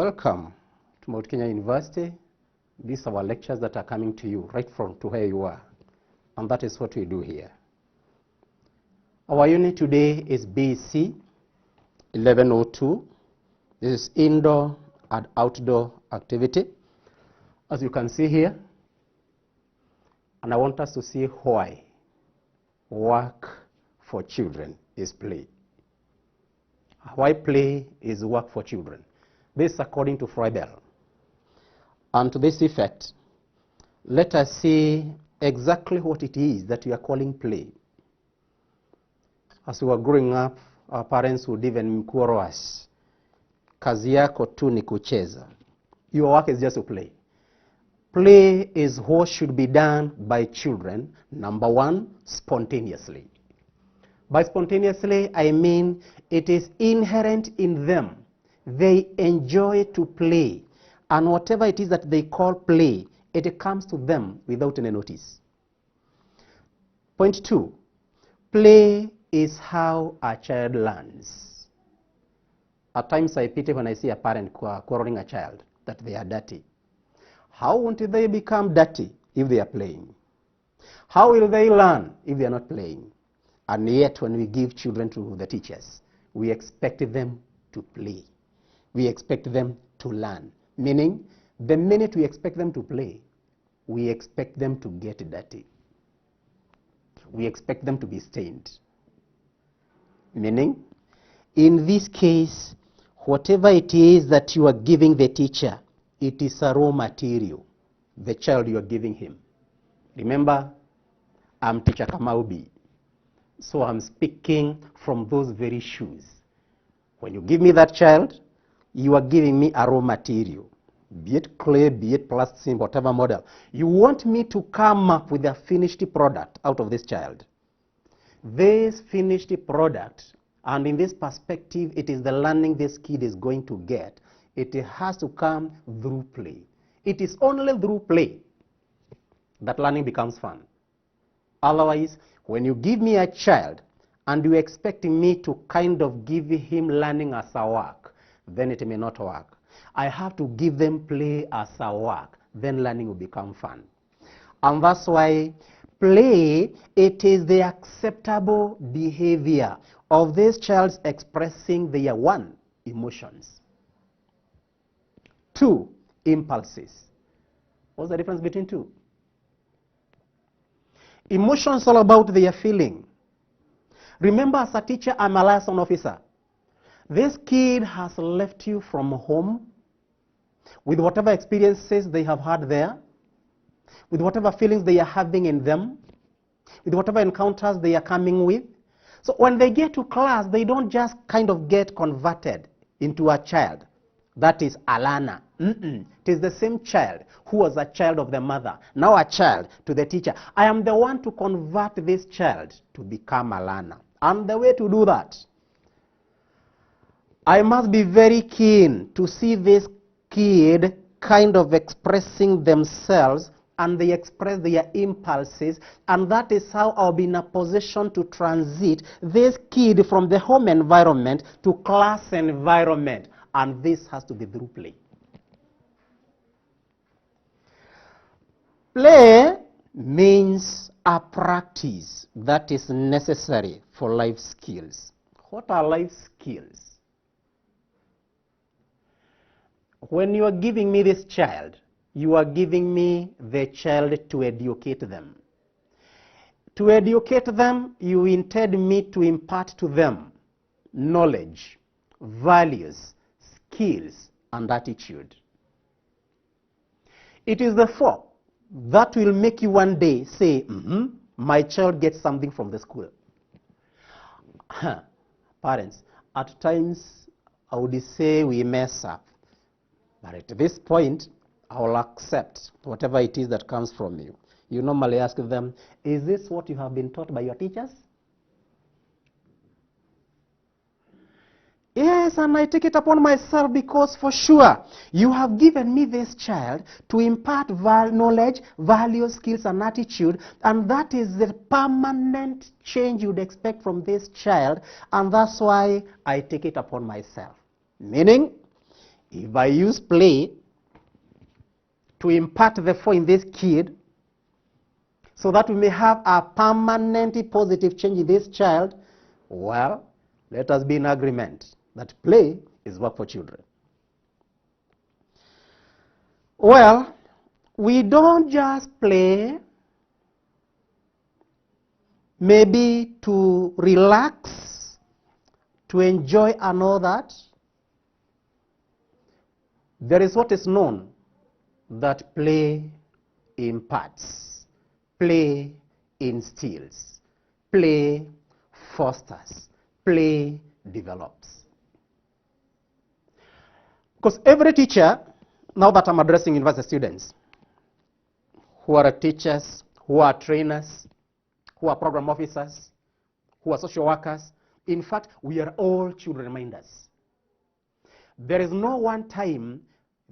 Welcome to Mount Kenya University. These are our lectures that are coming to you right from to where you are. And that is what we do here. Our unit today is BEC1102. This is indoor and outdoor activity. As you can see here, and I want us to see why work for children is play. Why play is work for children. This according to Freibel. And to this effect, let us see exactly what it is that we are calling play. As we were growing up, our parents would even quarrel us. Kazi yako tu ni kucheza. Your work is just to play. Play is what should be done by children, number one, spontaneously. By spontaneously, I mean it is inherent in them. They enjoy to play. And whatever it is that they call play, it comes to them without any notice. Point two, play is how a child learns. At times I pity when I see a parent quarreling a child that they are dirty. How won't they become dirty if they are playing? How will they learn if they are not playing? And yet when we give children to the teachers, we expect them to play. We expect them to learn. Meaning, the minute we expect them to play, we expect them to get dirty. We expect them to be stained. Meaning, in this case, whatever it is that you are giving the teacher, it is a raw material, the child you are giving him. Remember, I'm Teacher Kamaubi, so I'm speaking from those very shoes. When you give me that child, you are giving me a raw material, be it clay, be it plastic, whatever model. You want me to come up with a finished product out of this child. This finished product, and in this perspective, it is the learning this kid is going to get. It has to come through play. It is only through play that learning becomes fun. Otherwise, when you give me a child and you expect me to kind of give him learning as a work, then it may not work. I have to give them play as a work, then learning will become fun. And that's why play, it is the acceptable behavior of this child expressing their one, emotions. Two, impulses. What's the difference between two? Emotions all about their feeling. Remember, as a teacher, I'm a liaison officer. This kid has left you from home with whatever experiences they have had there, with whatever feelings they are having in them, with whatever encounters they are coming with. So when they get to class, they don't just kind of get converted into a child. That is a learner. It is the same child who was a child of the mother, now a child to the teacher. I am the one to convert this child to become a learner. And the way to do that, I must be very keen to see this kid kind of expressing themselves, and they express their impulses, and that is how I'll be in a position to transit this kid from the home environment to class environment, and this has to be through play. Play means a practice that is necessary for life skills. What are life skills? When you are giving me this child, you are giving me the child to educate them. To educate them, you intend me to impart to them knowledge, values, skills, and attitude. It is therefore that will make you one day say, my child gets something from the school. Parents, at times I would say we mess up. But at this point, I will accept whatever it is that comes from you. You normally ask them, is this what you have been taught by your teachers? Yes, and I take it upon myself because for sure, you have given me this child to impart knowledge, values, skills, and attitude, and that is the permanent change you'd expect from this child, and that's why I take it upon myself. Meaning, If I use play to impart the 4 in this kid, so that we may have a permanently positive change in this child, well, let us be in agreement that play is work for children. Well, we don't just play maybe to relax, to enjoy and all that. There is what is known that play imparts, play instills, play fosters, play develops. Because every teacher, now that I'm addressing university students, who are teachers, who are trainers, who are program officers, who are social workers, in fact, we are all children minders. There is no one time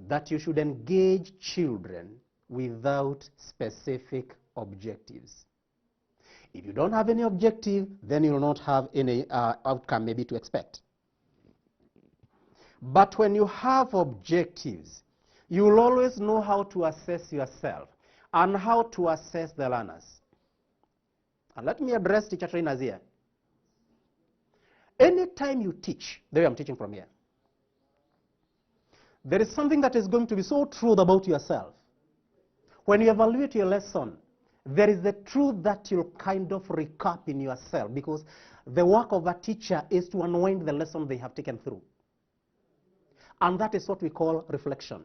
that you should engage children without specific objectives. If you don't have any objective, then you will not have any outcome maybe to expect. But when you have objectives, you will always know how to assess yourself and how to assess the learners. And let me address teacher trainers here. Anytime you teach, the way I'm teaching from here, there is something that is going to be so true about yourself. When you evaluate your lesson, there is the truth that you'll kind of recap in yourself, because the work of a teacher is to unwind the lesson they have taken through. And that is what we call reflection.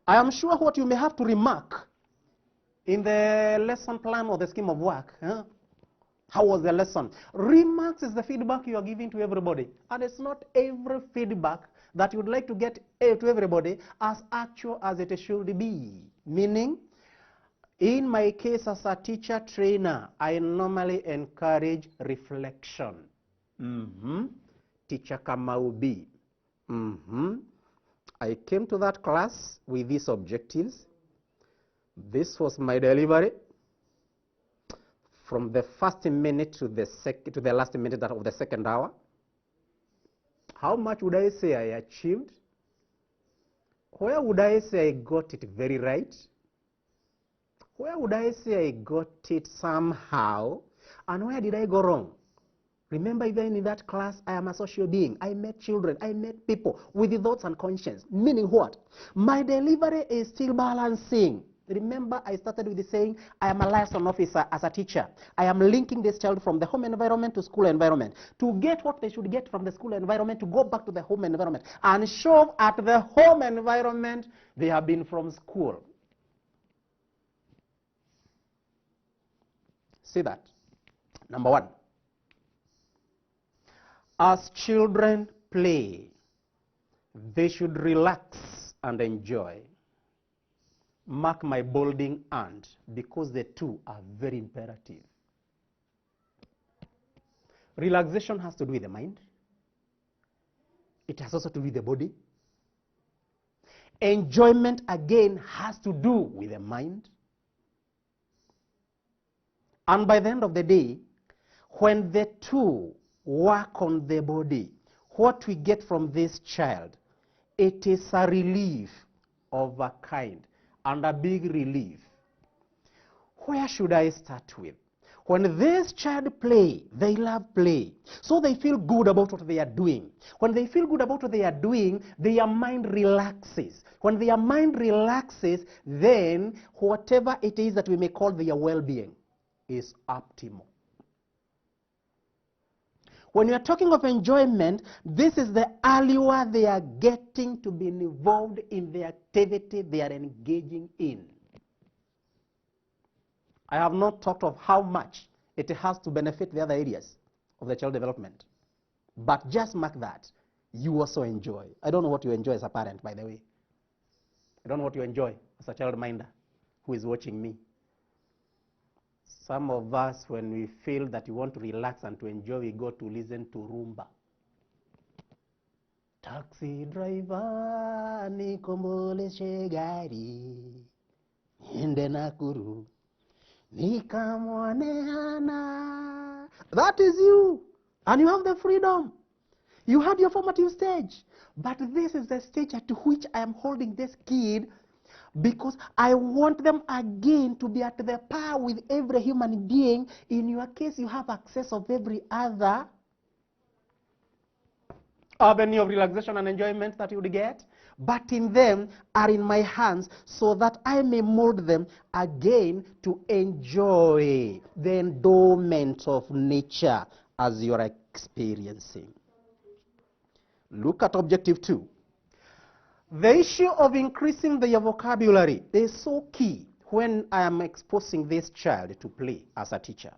I am sure what you may have to remark in the lesson plan or the scheme of work, how was the lesson? Remarks is the feedback you are giving to everybody. And it's not every feedback that you would like to get to everybody as actual as it should be. Meaning, in my case as a teacher trainer, I normally encourage reflection. Teacher Kamaubi. I came to that class with these objectives. This was my delivery. From the first minute to the last minute of the second hour. How much would I say I achieved? Where would I say I got it very right? Where would I say I got it somehow? And where did I go wrong? Remember, even in that class, I am a social being. I met children, I met people with thoughts and conscience. Meaning what? My delivery is still balancing. Remember, I started with saying, I am a liaison officer as a teacher. I am linking this child from the home environment to school environment to get what they should get from the school environment to go back to the home environment and show at the home environment they have been from school. See that? Number one, as children play, they should relax and enjoy. Mark my bolding and, because the two are very imperative. Relaxation has to do with the mind. It has also to do with the body. Enjoyment, again, has to do with the mind. And by the end of the day, when the two work on the body, what we get from this child, it is a relief of a kind. And a big relief. Where should I start with? When this child play, they love play. So they feel good about what they are doing. When they feel good about what they are doing, their mind relaxes. When their mind relaxes, then whatever it is that we may call their well-being is optimal. When we are talking of enjoyment, this is the allure they are getting to be involved in the activity they are engaging in. I have not talked of how much it has to benefit the other areas of the child development. But just mark that. You also enjoy. I don't know what you enjoy as a parent, by the way. I don't know what you enjoy as a child minder who is watching me. Some of us, when we feel that we want to relax and to enjoy, we go to listen to rumba. Taxi driver, nikomboleshe gari, niende Nakuru, nikamwone Hana. That is you. And you have the freedom. You had your formative stage. But this is the stage at which I am holding this kid because I want them again to be at the par with every human being. In your case, you have access of every other avenue of relaxation and enjoyment that you would get. But in them are in my hands so that I may mold them again to enjoy the endowment of nature as you are experiencing. Look at objective 2. The issue of increasing their vocabulary is so key when I am exposing this child to play as a teacher.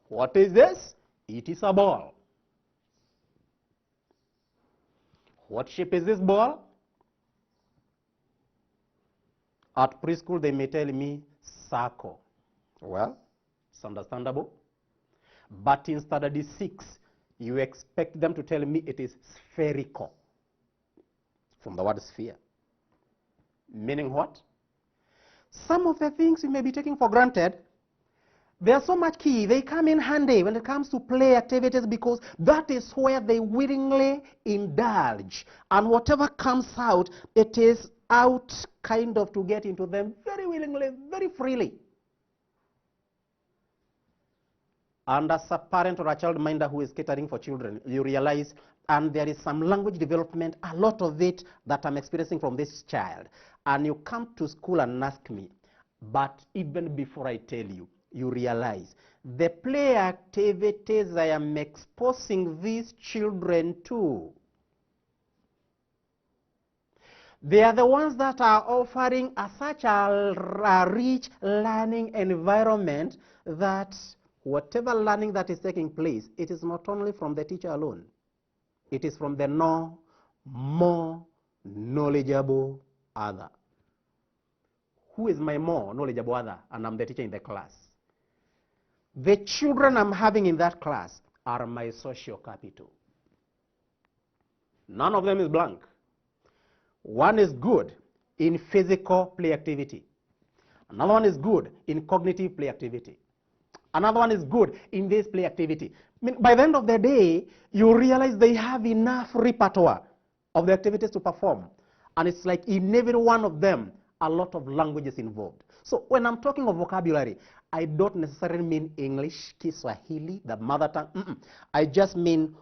What is this? It is a ball. What shape is this ball? At preschool, they may tell me circle. Well, it's understandable. But in standard 6, you expect them to tell me it is spherical. From the word sphere. Meaning what? Some of the things you may be taking for granted, they are so much key. They come in handy when it comes to play activities because that is where they willingly indulge. And whatever comes out, it is out kind of to get into them very willingly, very freely. And as a parent or a child minder who is catering for children, you realize, and there is some language development, a lot of it that I'm experiencing from this child. And you come to school and ask me, but even before I tell you, you realize the play activities I am exposing these children to, they are the ones that are offering such a rich learning environment that whatever learning that is taking place, it is not only from the teacher alone. It is from the more knowledgeable other. Who is my more knowledgeable other? And I'm the teacher in the class. The children I'm having in that class are my social capital. None of them is blank. One is good in physical play activity. Another one is good in cognitive play activity. Another one is good in this play activity. I mean, by the end of the day, you realize they have enough repertoire of the activities to perform. And it's like in every one of them, a lot of languages involved. So when I'm talking of vocabulary, I don't necessarily mean English, Kiswahili, the mother tongue. I just mean,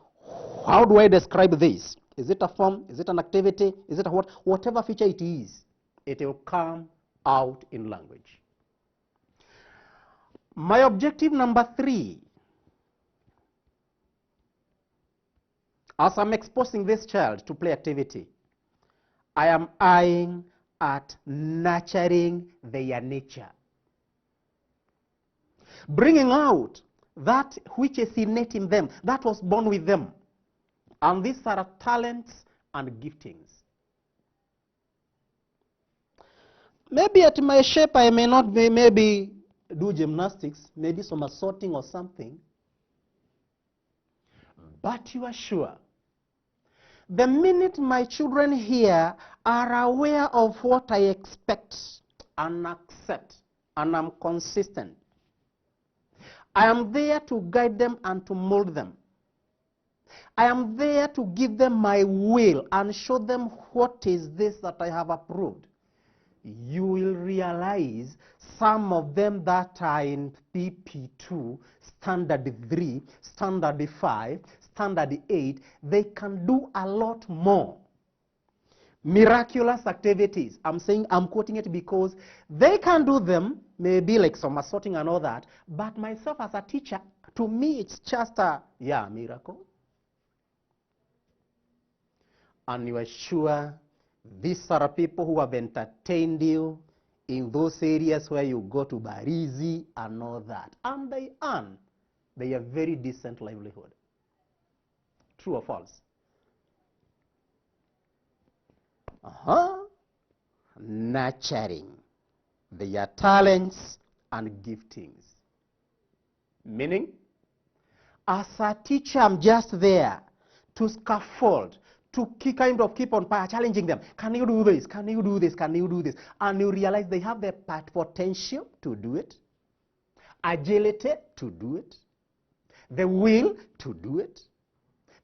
how do I describe this? Is it a form? Is it an activity? Is it a what? Whatever feature it is, it will come out in language. My objective number 3, as I'm exposing this child to play activity, I am eyeing at nurturing their nature. Bringing out that which is innate in them, that was born with them. And these are talents and giftings. Maybe at my shape I may not be, maybe do gymnastics, maybe some assorting or something. But you are sure, the minute my children here are aware of what I expect and accept, and I'm consistent, I am there to guide them and to mold them. I am there to give them my will and show them what is this that I have approved. You will realize some of them that are in PP2, Standard 3, Standard 5, Standard 8, they can do a lot more. Miraculous activities. I'm saying, I'm quoting it because they can do them, maybe like some assorting and all that, but myself as a teacher, to me it's just a, miracle. And you are sure these are people who have entertained you in those areas where you go to Barizi and all that. And they earn their very decent livelihood. True or false? Nurturing their talents and giftings. Meaning, as a teacher, I'm just there to scaffold, to kind of keep on challenging them. Can you do this? Can you do this? Can you do this? And you realize they have the potential to do it, agility to do it, the will to do it.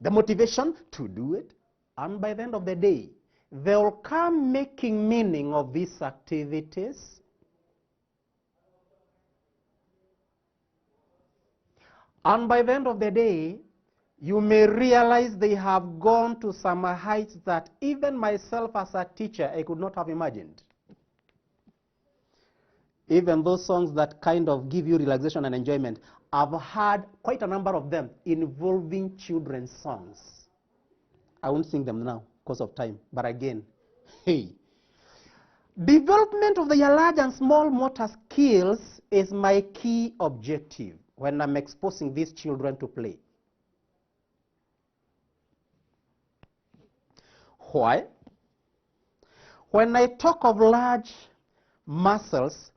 the motivation to do it, and by the end of the day, they will come making meaning of these activities. And by the end of the day, you may realize they have gone to some heights that even myself as a teacher, I could not have imagined. Even those songs that kind of give you relaxation and enjoyment, I've heard quite a number of them involving children's songs. I won't sing them now because of time, but again, hey, development of the large and small motor skills is my key objective when I'm exposing these children to play. Why? When I talk of large muscles,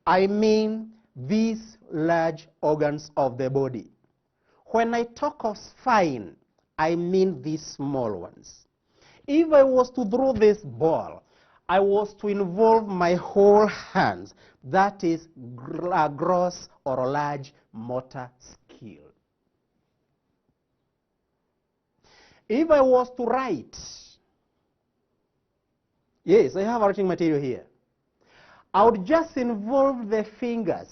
I mean these large organs of the body. When I talk of spine, I mean these small ones. If I was to throw this ball, I was to involve my whole hands. That is a gross or a large motor skill. If I was to write, yes, I have writing material here, I would just involve the fingers.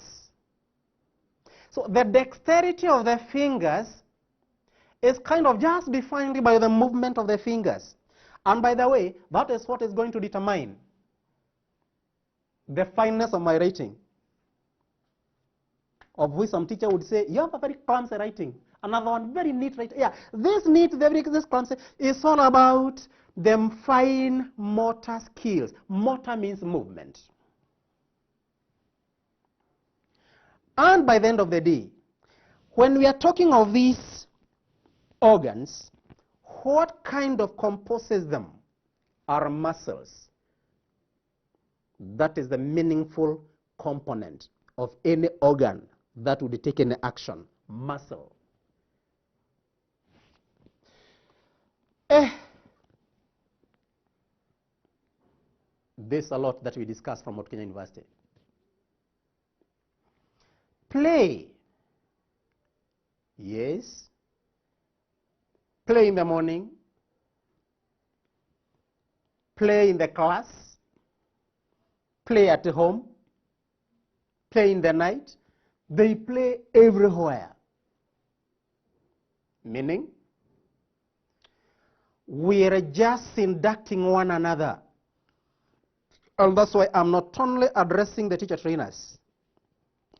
So the dexterity of the fingers is kind of just defined by the movement of the fingers. And by the way, that is what is going to determine the fineness of my writing. Of which some teacher would say, you have a very clumsy writing. Another one, very neat writing. Yeah, this neat, this clumsy, is all about them fine motor skills. Motor means movement. And by the end of the day, when we are talking of these organs, what kind of composes them are muscles. That is the meaningful component of any organ that would take any action. Muscle. There's a lot that we discussed from Mount Kenya University. Play. Yes. Play in the morning. Play in the class. Play at home. Play in the night. They play everywhere. Meaning, we are just inducting one another. And that's why I'm not only addressing the teacher trainers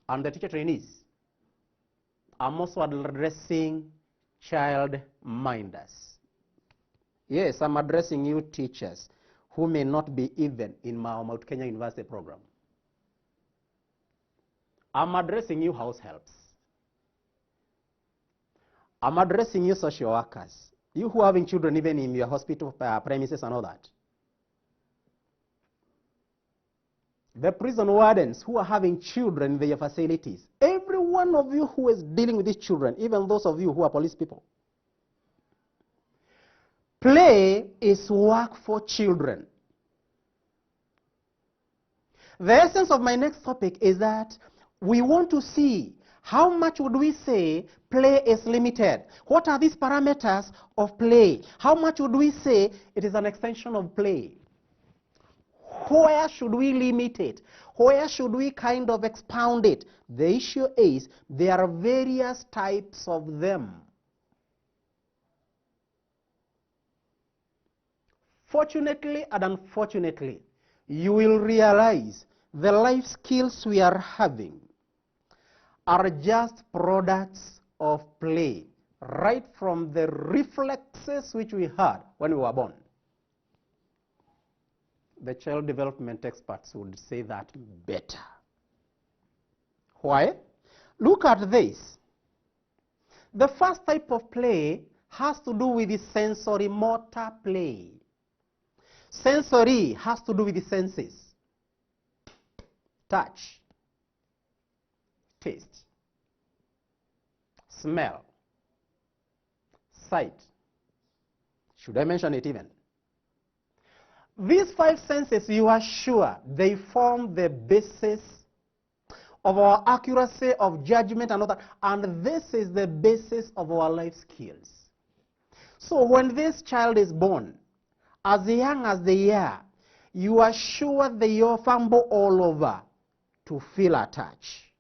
and the teacher trainees. I'm also addressing child minders. Yes, I'm addressing you teachers who may not be even in my Mount Kenya University program. I'm addressing you house helps. I'm addressing you social workers. You who are having children even in your hospital premises and all that. The prison wardens who are having children in their facilities. Every one of you who is dealing with these children, even those of you who are police people. Play is work for children. The essence of my next topic is that we want to see how much would we say play is limited. What are these parameters of play? How much would we say it is an extension of play? Where should we limit it? Where should we kind of expound it? The issue is there are various types of them. Fortunately and unfortunately, you will realize the life skills we are having are just products of play, right from the reflexes which we had when we were born. The child development experts would say that better. Why? Look at this. The first type of play has to do with the sensory motor play. Sensory has to do with the senses. Touch, taste, smell, sight. Should I mention it even? These five senses, you are sure, they form the basis of our accuracy of judgment and all that. And this is the basis of our life skills. So when this child is born, as young as they are, you are sure they all fumble all over to feel a touch.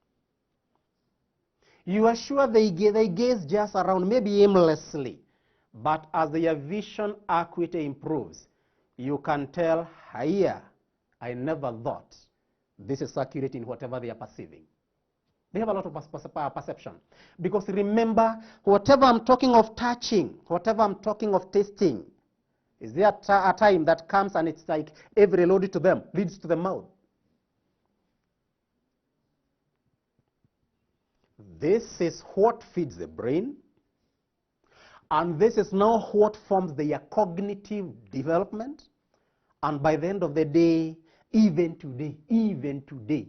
You are sure they gaze just around, maybe aimlessly. But as their vision acuity improves, you can tell, here, I never thought this is accurate in whatever they are perceiving. They have a lot of perception. Because remember, whatever I'm talking of touching, whatever I'm talking of tasting, is there a time that comes and it's like every load to them leads to the mouth? This is what feeds the brain, and this is now what forms their cognitive development. And by the end of the day, even today,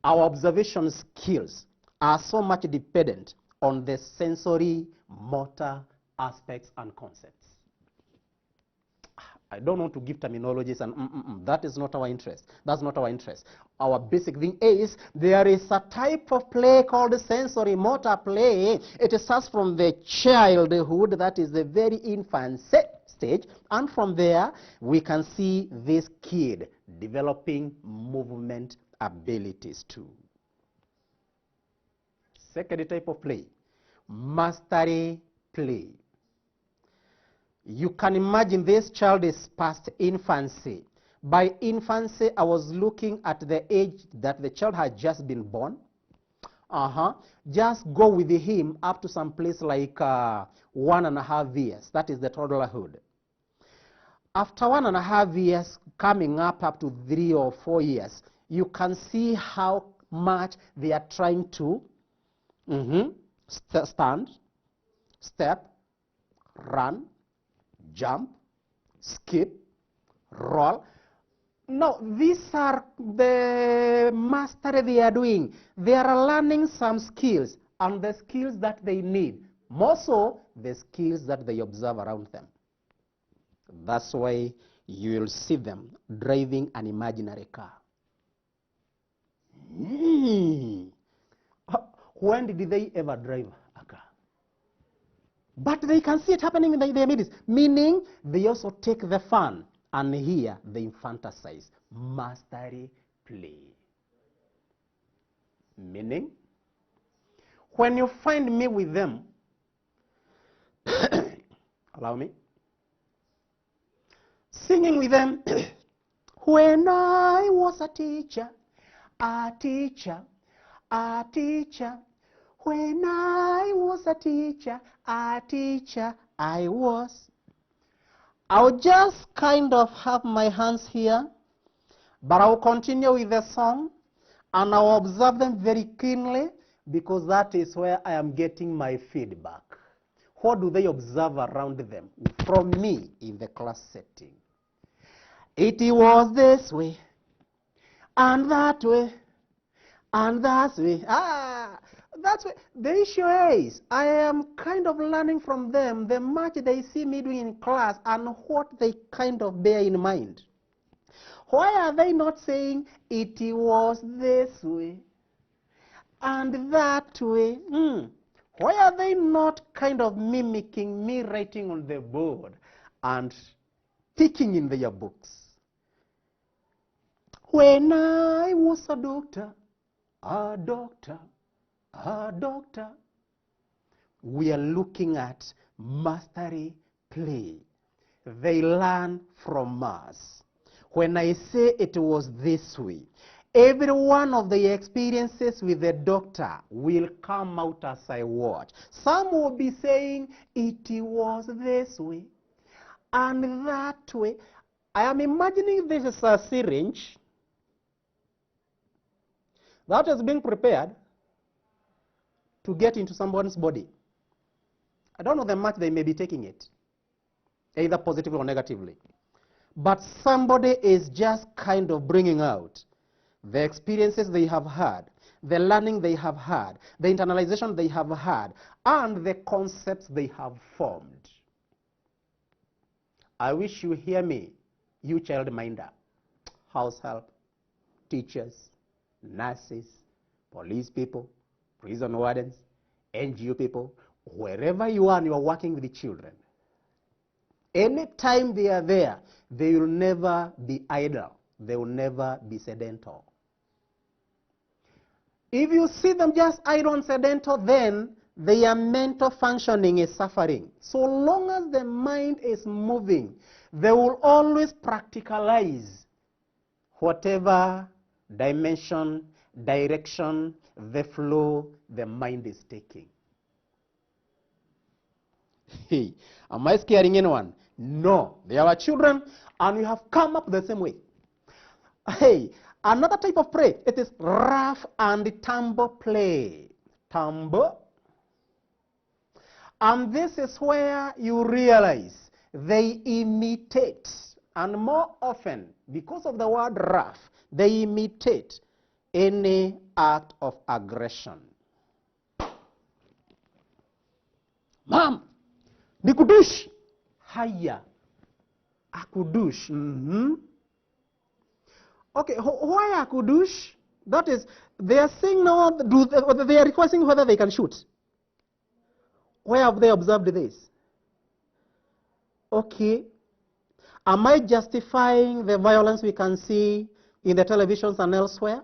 our observation skills are so much dependent on the sensory motor aspects and concepts. I don't want to give terminologies and that is not our interest. That's not our interest. Our basic thing is there is a type of play called sensory motor play. It starts from the childhood, that is the very infant stage, and from there we can see this kid developing movement abilities too. Second type of play, mastery play. You can imagine this child is past infancy. By infancy, I was looking at the age that the child had just been born. Just go with him up to some place like 1.5 years. That is the toddlerhood. After 1.5 years, coming up to 3 or 4 years, you can see how much they are trying to stand, step, run, jump, skip, roll. No, these are the mastery they are doing. They are learning some skills, and the skills that they need, more so the skills that they observe around them. That's why you will see them driving an imaginary car. When did they ever drive a car? But they can see it happening in their midst, meaning they also take the fun, and here they infanticize. Mastery play. Meaning, when you find me with them, allow me, singing with them, when I was a teacher, when I was a teacher, I was. I'll just kind of have my hands here, but I'll continue with the song, and I'll observe them very keenly, because that is where I am getting my feedback. What do they observe around them from me in the class setting? It was this way, and that way, and that way. That's why the issue is, I am kind of learning from them the much they see me doing in class and what they kind of bear in mind. Why are they not saying, it was this way and that way? Why are they not kind of mimicking me writing on the board and picking in their books? When I was a doctor, we are looking at mastery play. They learn from us. When I say it was this way, every one of the experiences with the doctor will come out as I watch. Some will be saying, it was this way and that way. I am imagining this is a syringe that is being prepared to get into someone's body. I don't know the much they may be taking it, either positively or negatively. But somebody is just kind of bringing out the experiences they have had, the learning they have had, the internalization they have had, and the concepts they have formed. I wish you hear me, you childminder, house help, teachers, nurses, police people, prison wardens, NGO people, wherever you are and you are working with the children. Anytime they are there, they will never be idle. They will never be sedental. If you see them just idle and sedental, then their mental functioning is suffering. So long as the mind is moving, they will always practicalize whatever dimension, direction, the flow the mind is taking. Hey, am I scaring anyone? No. They are children, and you have come up the same way. Hey, another type of play, it is rough and tumble play. Tumble. And this is where you realize they imitate. And more often, because of the word rough, they imitate any act of aggression. Mom, nikudush. Haya. Akudush. Okay, why akudush? That is, they are saying now, they are requesting whether they can shoot. Where have they observed this? Okay. Am I justifying the violence we can see in the televisions and elsewhere?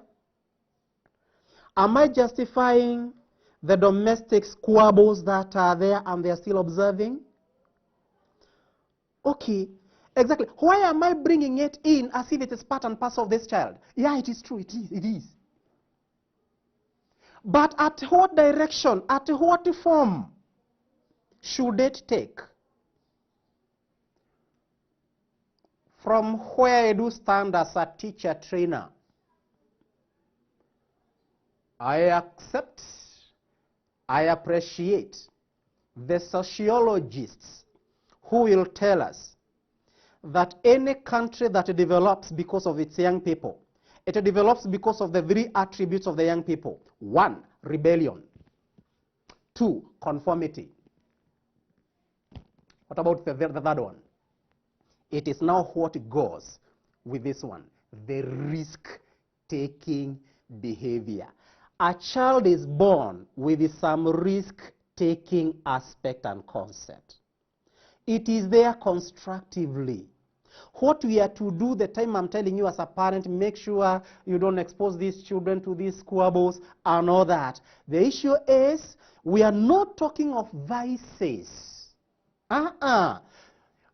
Am I justifying the domestic squabbles that are there and they are still observing? Okay, exactly. Why am I bringing it in as if it is part and parcel of this child? Yeah, it is true, it is. But at what direction, at what form should it take? From where I do stand as a teacher trainer, I accept, I appreciate the sociologists who will tell us that any country that develops because of its young people, it develops because of the very attributes of the young people. 1, rebellion. 2, conformity. What about the third one? It is now what goes with this one, the risk-taking behavior. A child is born with some risk-taking aspect and concept. It is there constructively. What we are to do the time I'm telling you as a parent, make sure you don't expose these children to these squabbles and all that. The issue is we are not talking of vices.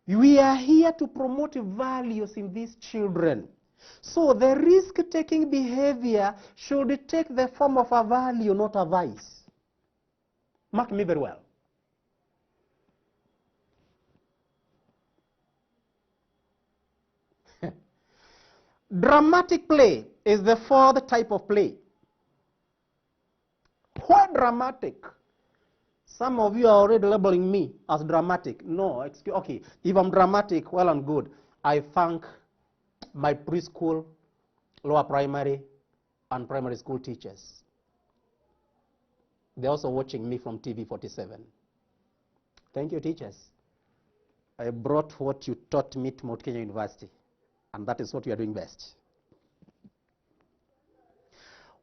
We are here to promote values in these children. So the risk-taking behavior should take the form of a value, not a vice. Mark me very well. Dramatic play is the fourth type of play. Why dramatic? Some of you are already labeling me as dramatic. No, okay, if I'm dramatic, well and good. I thank my preschool, lower primary, and primary school teachers. They're also watching me from TV 47. Thank you, teachers. I brought what you taught me to Mount Kenya University, and that is what you are doing best.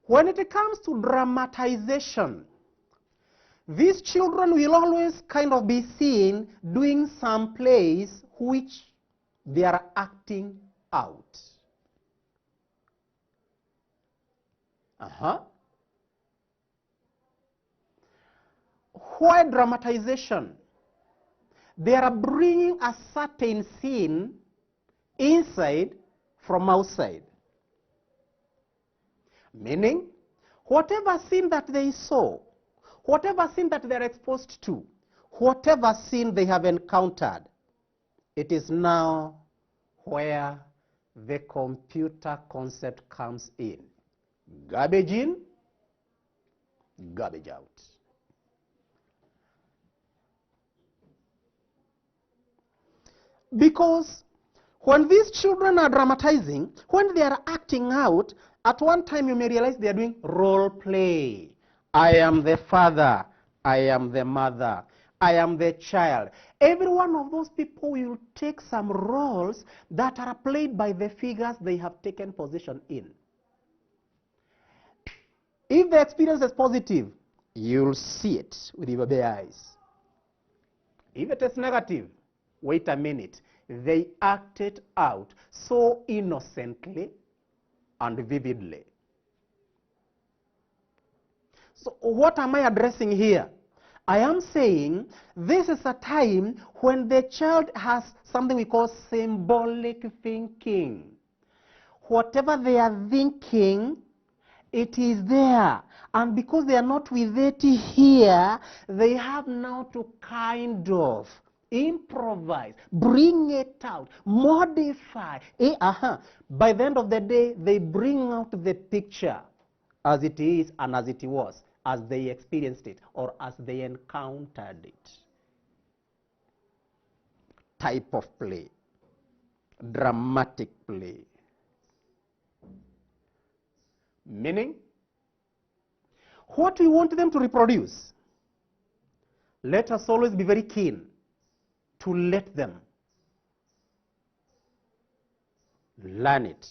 When it comes to dramatization, these children will always kind of be seen doing some plays which they are acting out. Why dramatization? They are bringing a certain scene inside from outside. Meaning, whatever scene that they saw, whatever scene that they're exposed to, whatever scene they have encountered, it is now where the computer concept comes in. Garbage in, garbage out. Because when these children are dramatizing, when they are acting out, at one time you may realize they are doing role play. I am the father, I am the mother, I am the child. Every one of those people will take some roles that are played by the figures they have taken position in. If the experience is positive, you'll see it with your bare eyes. If it is negative, Wait a minute. They acted out so innocently and vividly. So what am I addressing here? I am saying this is a time when the child has something we call symbolic thinking. Whatever they are thinking, it is there. And because they are not with it here, they have now to kind of improvise, bring it out, modify. By the end of the day, they bring out the picture as it is and as it was, as they experienced it or as they encountered it. Type of play, dramatic play. Meaning, what we want them to reproduce, let us always be very keen to let them learn it,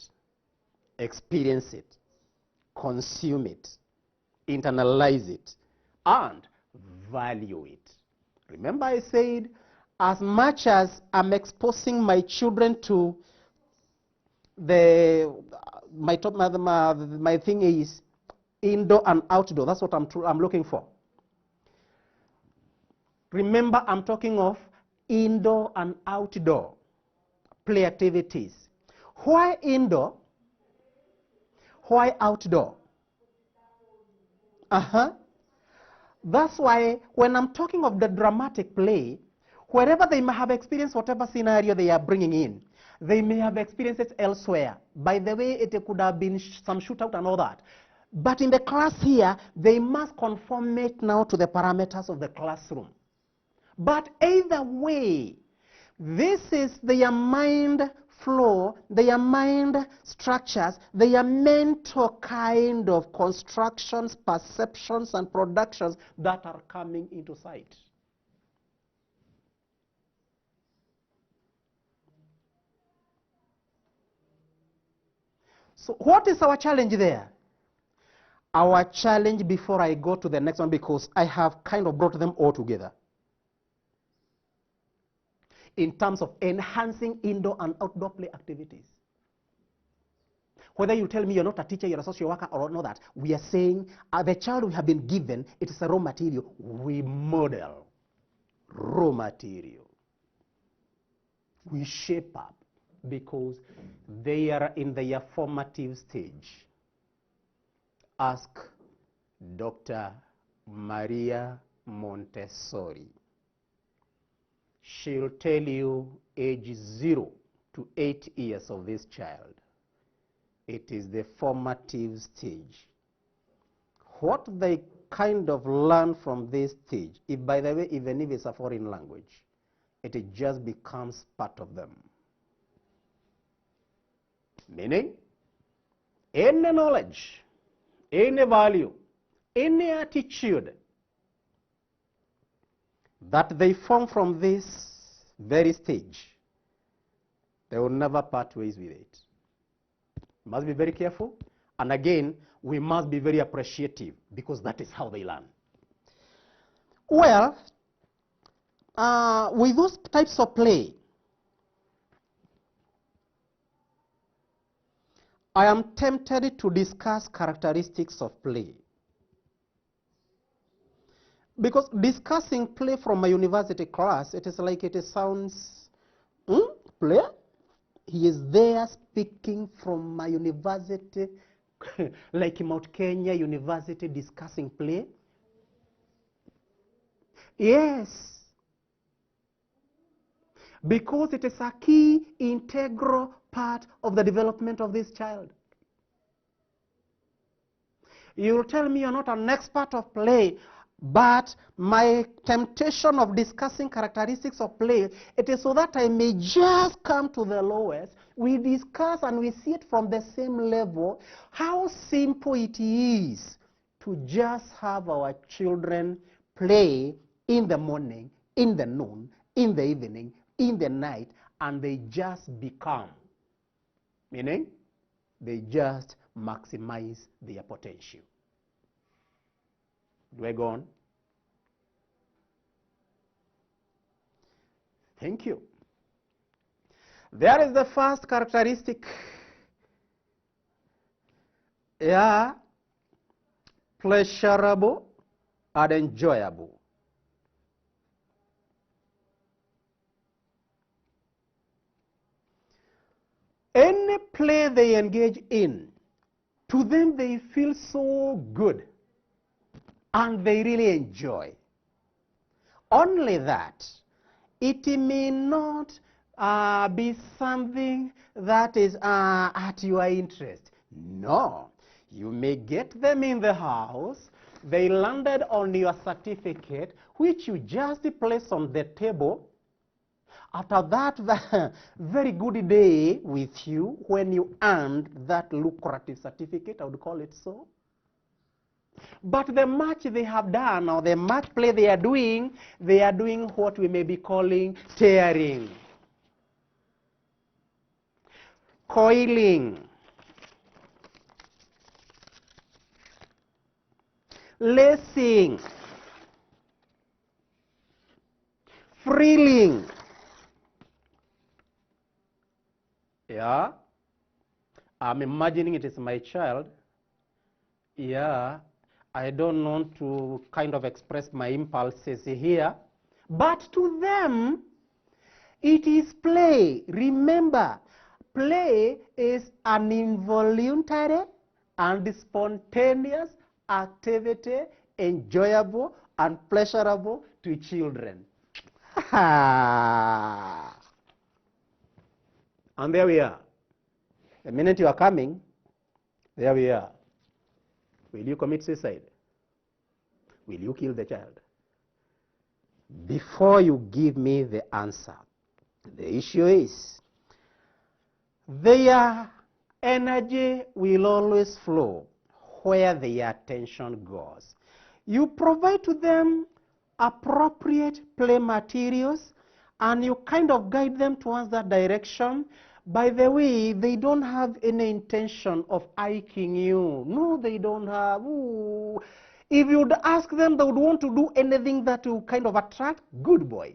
experience it, consume it, internalize it, and value it. Remember I said, as much as I'm exposing my children to my thing is indoor and outdoor. That's what I'm looking for. Remember, I'm talking of indoor and outdoor play activities. Why indoor? Why outdoor? That's why when I'm talking of the dramatic play, wherever they may have experienced whatever scenario they are bringing in, they may have experienced it elsewhere. By the way, it could have been some shootout and all that. But in the class here, they must conform it now to the parameters of the classroom. But either way, this is their mind flow, their mind structures, their mental kind of constructions, perceptions, and productions that are coming into sight. So what is our challenge there? Our challenge, before I go to the next one, because I have kind of brought them all together, in terms of enhancing indoor and outdoor play activities. Whether you tell me you're not a teacher, you're a social worker, or not that, we are saying the child we have been given, it is a raw material. We model raw material. We shape up because they are in their formative stage. Ask Dr. Maria Montessori. She'll tell you age 0 to 8 years of this child. It is the formative stage. What they kind of learn from this stage, if by the way, even if it's a foreign language, it just becomes part of them. Meaning, any knowledge, any value, any attitude that they form from this very stage, they will never part ways with it. Must be very careful. And again, we must be very appreciative because that is how they learn. Well, with those types of play, I am tempted to discuss characteristics of play. Because discussing play from a university class, it is like it sounds, play? He is there speaking from a university, like Mount Kenya University discussing play. Yes. Because it is a key, integral part of the development of this child. You'll tell me you're not an expert of play, but my temptation of discussing characteristics of play, it is so that I may just come to the lowest. We discuss and we see it from the same level, how simple it is to just have our children play in the morning, in the noon, in the evening, in the night, and they just become. Meaning, they just maximize their potential. Do I go on? Thank you. There is the first characteristic. Yeah, pleasurable and enjoyable. Any play they engage in, to them they feel so good and they really enjoy. Only that, it may not be something that is at your interest. No, you may get them in the house, they landed on your certificate, which you just place on the table. After that very good day with you, when you earned that lucrative certificate, I would call it so. But the much they have done, or the much play they are doing what we may be calling tearing, coiling, lacing, frilling. Yeah, I'm imagining it is my child. Yeah, I don't want to kind of express my impulses here, but to them, it is play. Remember, play is an involuntary and spontaneous activity, enjoyable and pleasurable to children. And there we are. The minute you are coming, there we are. Will you commit suicide? Will you kill the child? Before you give me the answer, the issue is their energy will always flow where their attention goes. You provide to them appropriate play materials and you kind of guide them towards that direction. By the way, they don't have any intention of hiking you. No, they don't have. Ooh. If you'd ask them, they would want to do anything that will kind of attract. Good boy,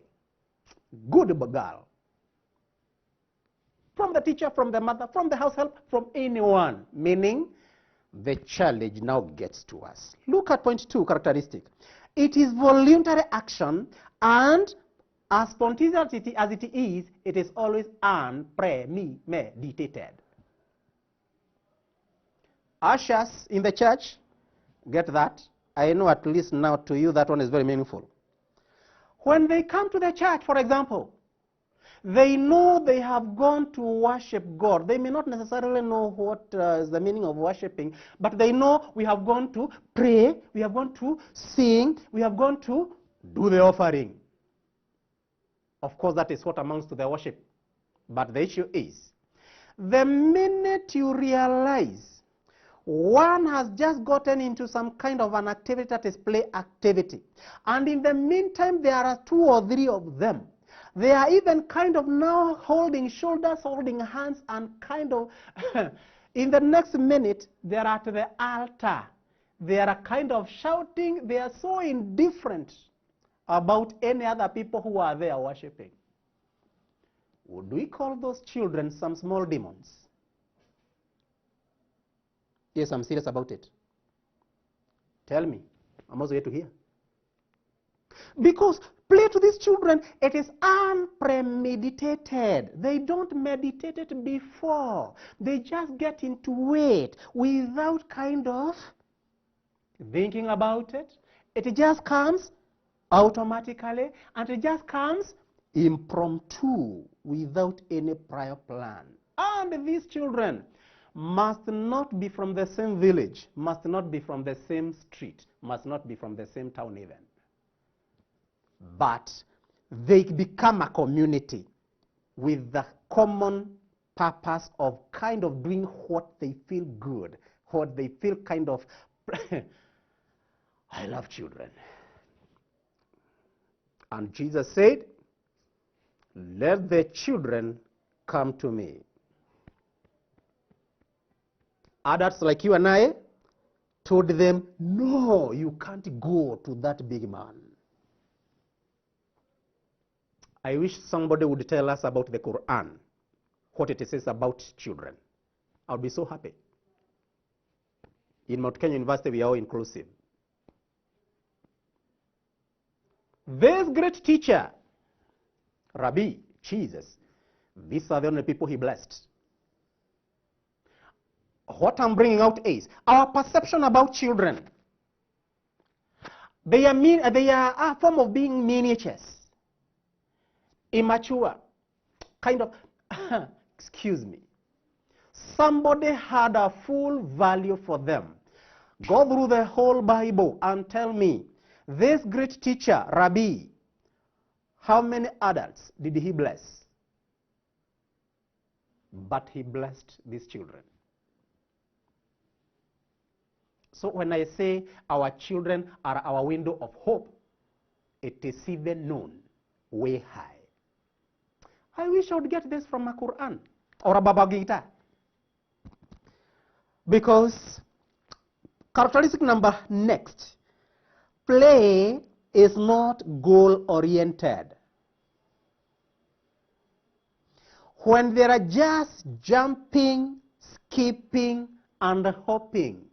good girl. From the teacher, from the mother, from the house help, from anyone. Meaning, the challenge now gets to us. Look at point 2, characteristic. It is voluntary action, and as spontaneous as it is, it is always unpremeditated. Ushers in the church, get that? I know at least now to you that one is very meaningful. When they come to the church, for example, they know they have gone to worship God. They may not necessarily know what is the meaning of worshiping, but they know we have gone to pray, we have gone to sing, we have gone to do the offering. Of course, that is what amounts to the worship. But the issue is, the minute you realize one has just gotten into some kind of an activity that is play activity, and in the meantime there are 2 or 3 of them, they are even kind of now holding shoulders, holding hands, and kind of, in the next minute, they are at the altar. They are kind of shouting. They are so indifferent about any other people who are there worshiping. Would we call those children some small demons? Yes, I'm serious about it. Tell me. I'm also here to hear. Because play to these children, it is unpremeditated. They don't meditate it before. They just get into it without kind of thinking about it. It just comes automatically, and it just comes impromptu without any prior plan. And these children must not be from the same village, must not be from the same street, must not be from the same town even. But they become a community with the common purpose of kind of doing what they feel good, what they feel kind of, I love children. And Jesus said, let the children come to me. Adults like you and I told them, no, you can't go to that big man. I wish somebody would tell us about the Quran. what it says about children. I'll be so happy. In Mount Kenya University, we are all inclusive. This great teacher, Rabbi, Jesus, these are the only people he blessed. What I'm bringing out is our perception about children. They are a form of being miniatures, immature, kind of, excuse me. Somebody had a full value for them. Go through the whole Bible and tell me, this great teacher, Rabbi, how many adults did he bless? But he blessed these children. So when I say our children are our window of hope, it is even known way high. I wish I would get this from a Quran or a Baba Gita. Because characteristic number next, play is not goal-oriented. When they are just jumping, skipping, and hopping,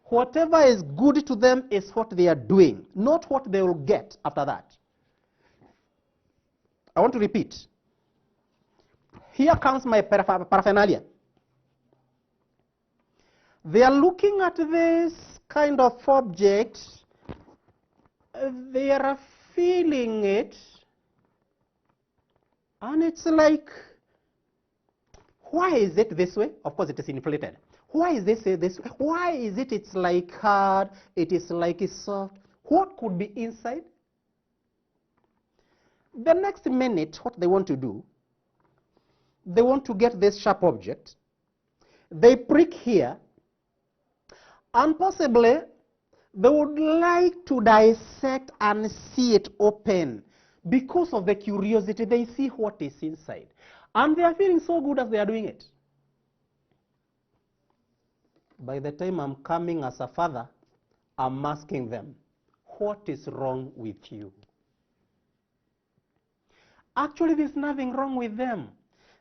whatever is good to them is what they are doing, not what they will get after that. I want to repeat. Here comes my paraphernalia. They are looking at this kind of object. They are feeling it. And it's like, why is it this way? Of course, it is inflated. Why is this this way? Why is it it's like hard? It is like it's soft. What could be inside? The next minute, what they want to do, they want to get this sharp object. They prick here, and possibly they would like to dissect and see it open. Because of the curiosity, they see what is inside. And they are feeling so good as they are doing it. By the time I'm coming as a father, I'm asking them, what is wrong with you? Actually, there's nothing wrong with them.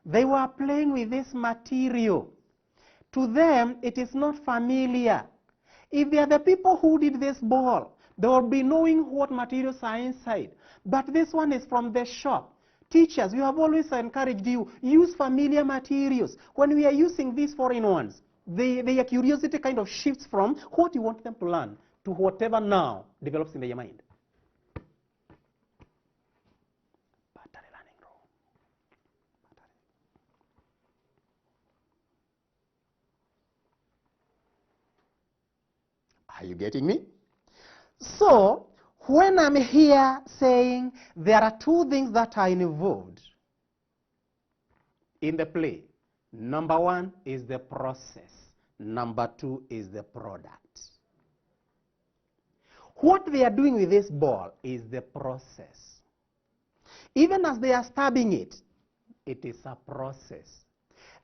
They were playing with this material. To them, it is not familiar. If they are the people who did this ball, they will be knowing what materials are inside. But this one is from the shop. Teachers, we have always encouraged you, use familiar materials. When we are using these foreign ones, their curiosity kind of shifts from what you want them to learn to whatever now develops in their mind. Are you getting me? So, when I'm here saying there are two things that are involved in the play, number one is the process. Number two is the product. What they are doing with this ball is the process. Even as they are stabbing it, it is a process.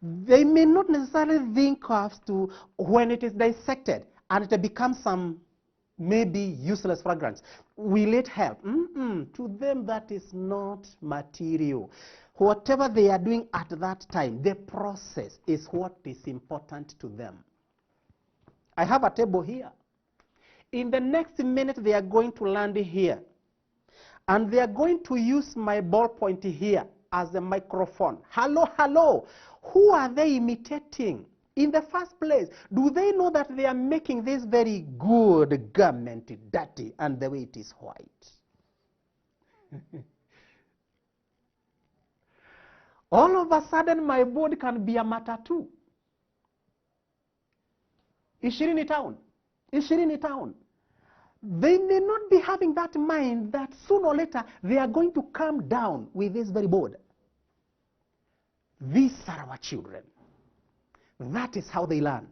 They may not necessarily think of to when it is dissected and it becomes some maybe useless fragrance. Will it help? To them, that is not material. Whatever they are doing at that time, the process is what is important to them. I have a table here. In the next minute, they are going to land here. And they are going to use my ballpoint here as a microphone. Hello, hello. Who are they imitating? In the first place, do they know that they are making this very good garment dirty and the way it is white? All of a sudden, my body can be a matatu. Ishirini town. Ishirini town. They may not be having that mind that sooner or later they are going to come down with this very board. These are our children. That is how they learn.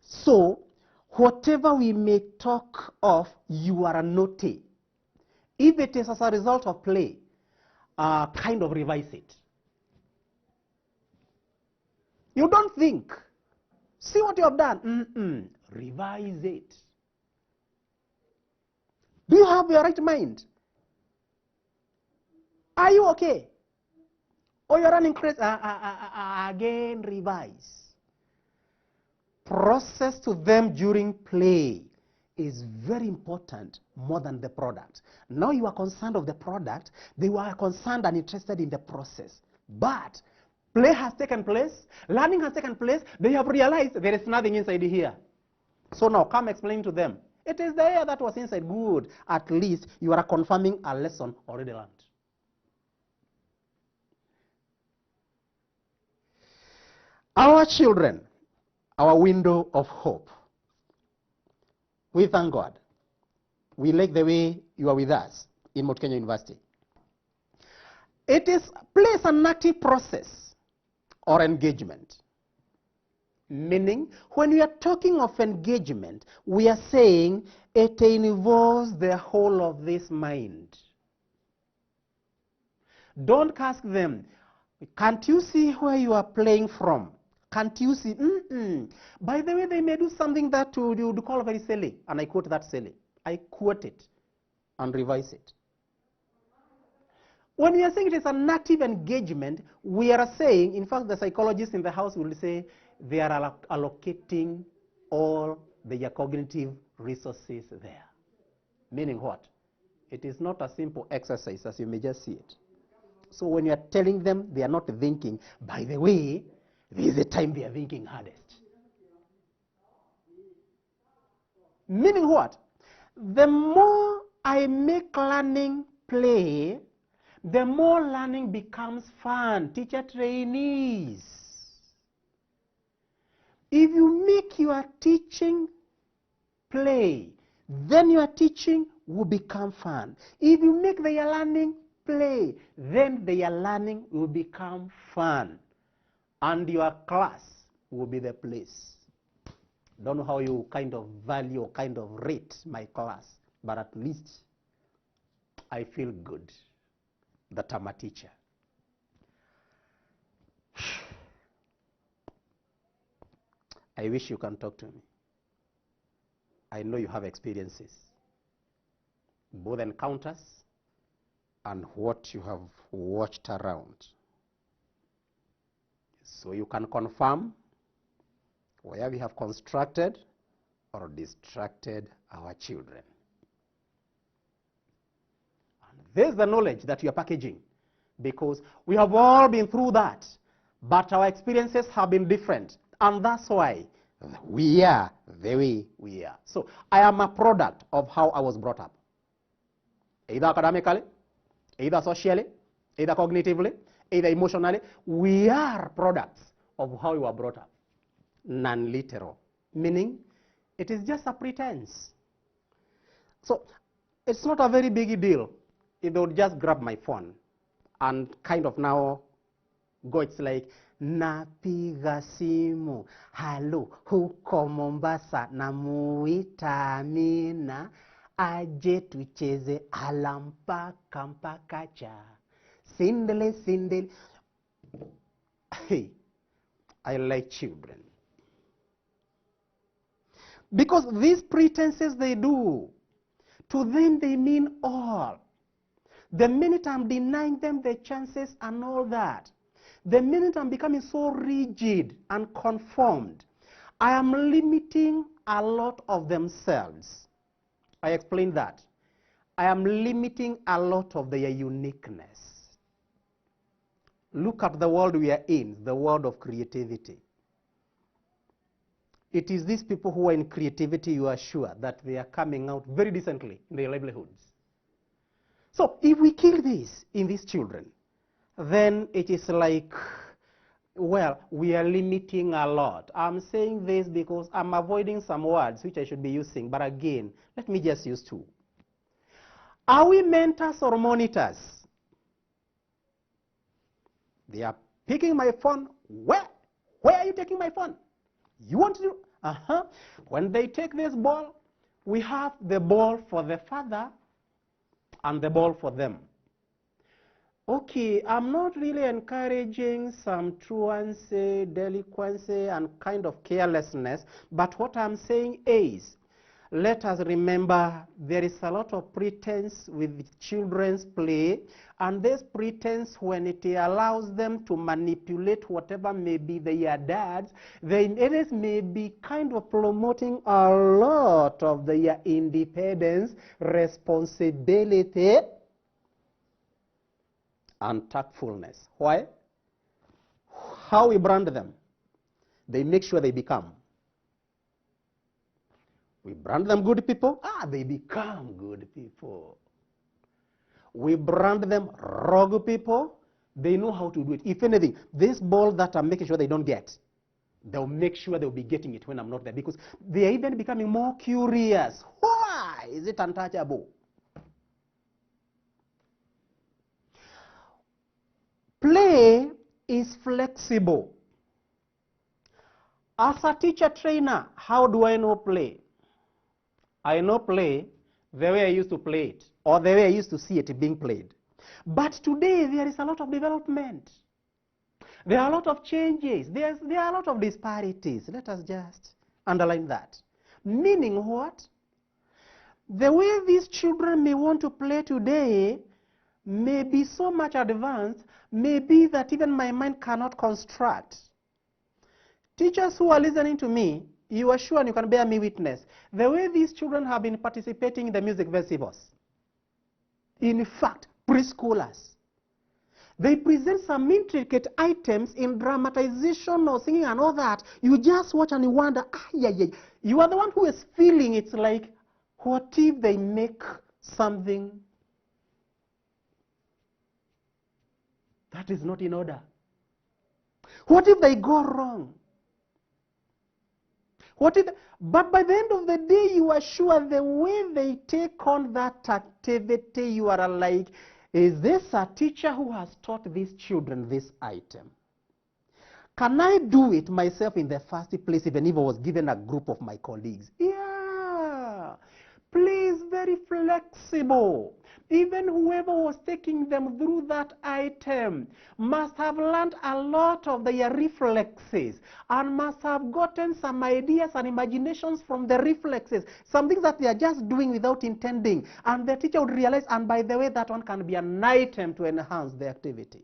So, whatever we may talk of, you are naughty. If it is as a result of play, kind of revise it. You don't think. See what you have done. Revise it. Do you have your right mind? Are you okay? Oh, you're running crazy. Again, revise. Process to them during play is very important more than the product. Now you are concerned of the product. They were concerned and interested in the process. But play has taken place. Learning has taken place. They have realized there is nothing inside here. So now come explain to them. It is the air that was inside. Good. At least you are confirming a lesson already learned. Our children, our window of hope. We thank God. We like the way you are with us in Mount Kenya University. It is plays an active process or engagement. Meaning, when we are talking of engagement, we are saying it involves the whole of this mind. Don't ask them, can't you see where you are playing from? Can't you see? By the way, they may do something that you would call very silly, and I quote that silly. I quote it and revise it. When we are saying it is an active engagement, we are saying, in fact, the psychologists in the house will say they are allocating all their cognitive resources there. Meaning what? It is not a simple exercise as you may just see it. So when you are telling them, they are not thinking, by the way, this is the time they are thinking hardest. Meaning what? The more I make learning play, the more learning becomes fun. Teacher trainees. If you make your teaching play, then your teaching will become fun. If you make their learning play, then their learning will become fun. And your class will be the place. Don't know how you kind of value or kind of rate my class, but at least I feel good that I'm a teacher. I wish you can talk to me. I know you have experiences, both encounters and what you have watched around. So you can confirm where we have constructed or distracted our children. And there's the knowledge that you are packaging, because we have all been through that, but our experiences have been different. And that's why we are the way we are. So I am a product of how I was brought up. Either academically, either socially, either cognitively, either emotionally. We are products of how we were brought up. Non-literal, meaning it is just a pretense. So it's not a very big deal if they would just grab my phone and kind of now go, it's like, napiga simu, halo, huko Mombasa, namuita Amina, aje tucheze alampaka mpakacha, sindele sindele. Hey, I like children. Because these pretenses they do, to them they mean all. The minute I'm denying them the chances and all that, the minute I'm becoming so rigid and conformed, I am limiting a lot of themselves. I explained that. I am limiting a lot of their uniqueness. Look at the world we are in, the world of creativity. It is these people who are in creativity, you are sure that they are coming out very decently in their livelihoods. So if we kill this in these children, then it is like, well, we are limiting a lot. I'm saying this because I'm avoiding some words which I should be using, but again, let me just use two. Are we mentors or monitors? They are picking my phone. Where are you taking my phone? You want to do? When they take this ball, we have the ball for the father and the ball for them. Okay, I'm not really encouraging some truancy, delinquency, and kind of carelessness, but what I'm saying is, let us remember there is a lot of pretense with children's play, and this pretense, when it allows them to manipulate whatever may be their dads, then it is maybe kind of promoting a lot of their independence, responsibility, and tactfulness. Why? How we brand them, they make sure they become. We brand them good people, they become good people. We brand them rogue people, they know how to do it. If anything, this ball that I'm making sure they don't get, they'll make sure they'll be getting it when I'm not there, because they are even becoming more curious. Why is it untouchable? Play is flexible. As a teacher trainer, how do I know play? I know play the way I used to play it, or the way I used to see it being played. But today, there is a lot of development. There are a lot of changes. There are a lot of disparities. Let us just underline that. Meaning what? The way these children may want to play today may be so much advanced, may be that even my mind cannot construct. Teachers who are listening to me, you are sure and you can bear me witness, the way these children have been participating in the music festivals. In fact, preschoolers, they present some intricate items in dramatization or singing and all that. You just watch and you wonder, you are the one who is feeling it's like, what if they make something that is not in order? What if they go wrong? But by the end of the day, you are sure the way they take on that activity, you are like, is this a teacher who has taught these children this item? Can I do it myself in the first place, even if I was given a group of my colleagues? Yeah. Play is very flexible. Even whoever was taking them through that item must have learned a lot of their reflexes and must have gotten some ideas and imaginations from the reflexes, some things that they are just doing without intending. And the teacher would realize, and by the way, that one can be an item to enhance the activity.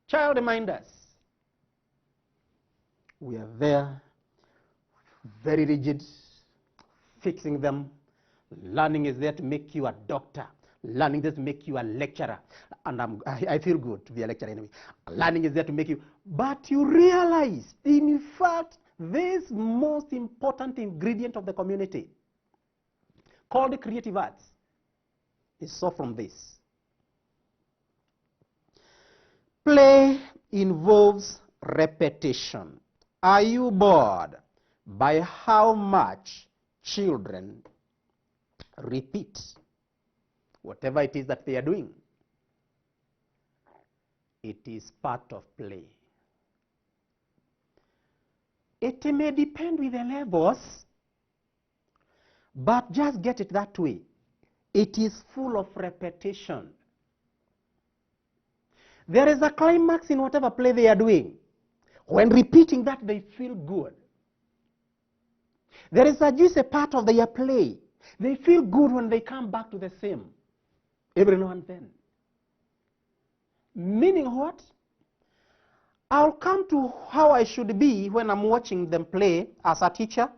Child reminders. We are there, very rigid, fixing them. Learning is there to make you a doctor. Learning is to make you a lecturer. And I feel good to be a lecturer anyway. Learning is there to make you. But you realize, in fact, this most important ingredient of the community, called the creative arts, is so from this. Play involves repetition. Are you bored by how much children repeat whatever it is that they are doing? It is part of play. It may depend with the levels, but just get it that way. It is full of repetition. There is a climax in whatever play they are doing. When repeating that, they feel good. There is just a part of their play. They feel good when they come back to the same every now and then. Meaning what? I'll come to how I should be when I'm watching them play as a teacher,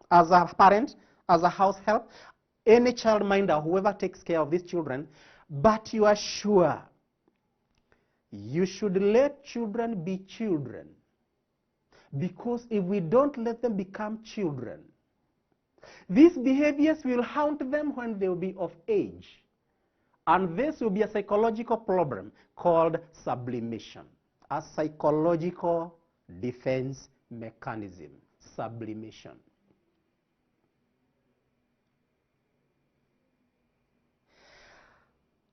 as a parent, as a house help, any childminder, whoever takes care of these children. But you are sure you should let children be children. Because if we don't let them become children, these behaviors will haunt them when they will be of age. And this will be a psychological problem called sublimation. A psychological defense mechanism, sublimation.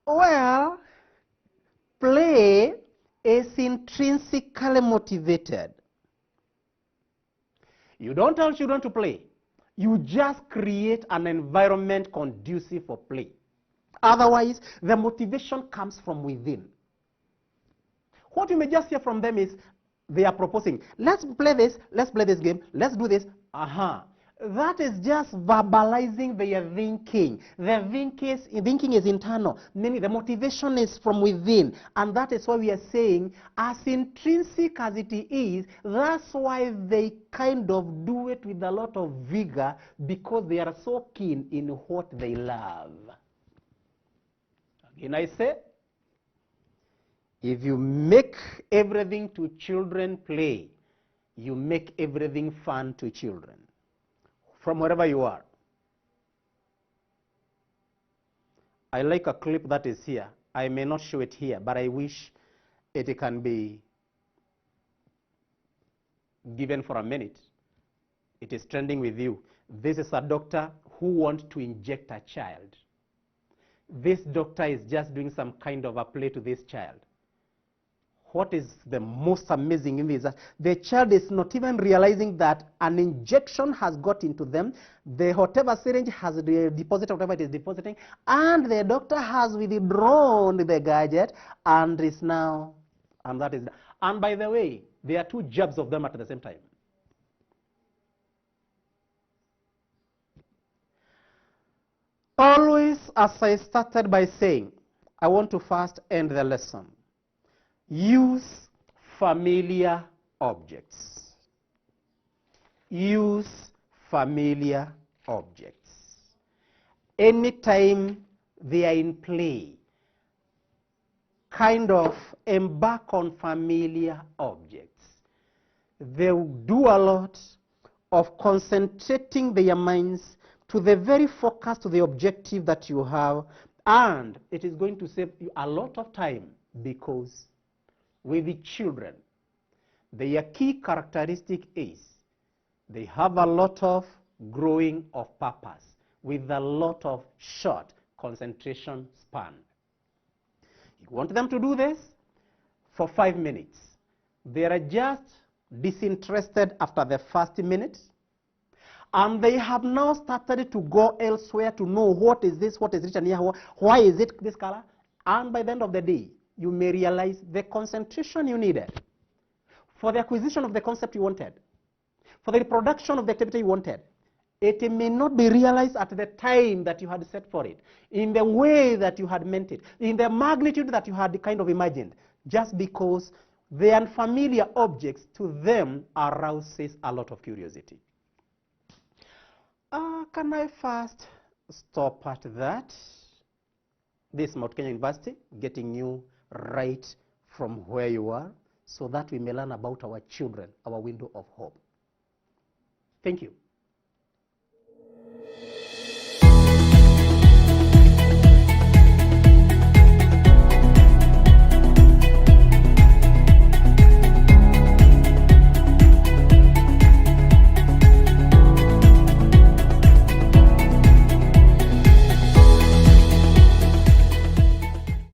Well, play is intrinsically motivated. You don't tell children to play. You just create an environment conducive for play. Otherwise, the motivation comes from within. What you may just hear from them is, they are proposing, let's play this game, let's do this. That is just verbalizing their thinking. Their thinking is internal, meaning the motivation is from within. And that is why we are saying, as intrinsic as it is, that's why they kind of do it with a lot of vigor, because they are so keen in what they love. Again, I say, if you make everything to children play, you make everything fun to children, from wherever you are. I like a clip that is here. I may not show it here, but I wish it can be given for a minute. It is trending with you. This is a doctor who wants to inject a child. This doctor is just doing some kind of a play to this child. What is the most amazing in this is that the child is not even realizing that an injection has got into them, the whatever syringe has deposited whatever it is depositing, and the doctor has withdrawn the gadget and is now, and that is, and by the way, there are two jabs of them at the same time. Always, as I started by saying, I want to first end the lesson. Use familiar objects. Use familiar objects. Anytime they are in play, kind of embark on familiar objects. They will do a lot of concentrating their minds to the very focus, to the objective that you have, and it is going to save you a lot of time, because with the children, their key characteristic is they have a lot of growing of purpose with a lot of short concentration span. You want them to do this for 5 minutes. They are just disinterested after the first minute, and they have now started to go elsewhere to know what is this, what is written here, why is it this color, and by the end of the day, you may realize the concentration you needed for the acquisition of the concept you wanted, for the reproduction of the activity you wanted. It may not be realized at the time that you had set for it, in the way that you had meant it, in the magnitude that you had kind of imagined, just because the unfamiliar objects to them arouses a lot of curiosity. Can I first stop at that? This is Mount Kenya University, getting you right from where you are, so that we may learn about our children, our window of hope. Thank you.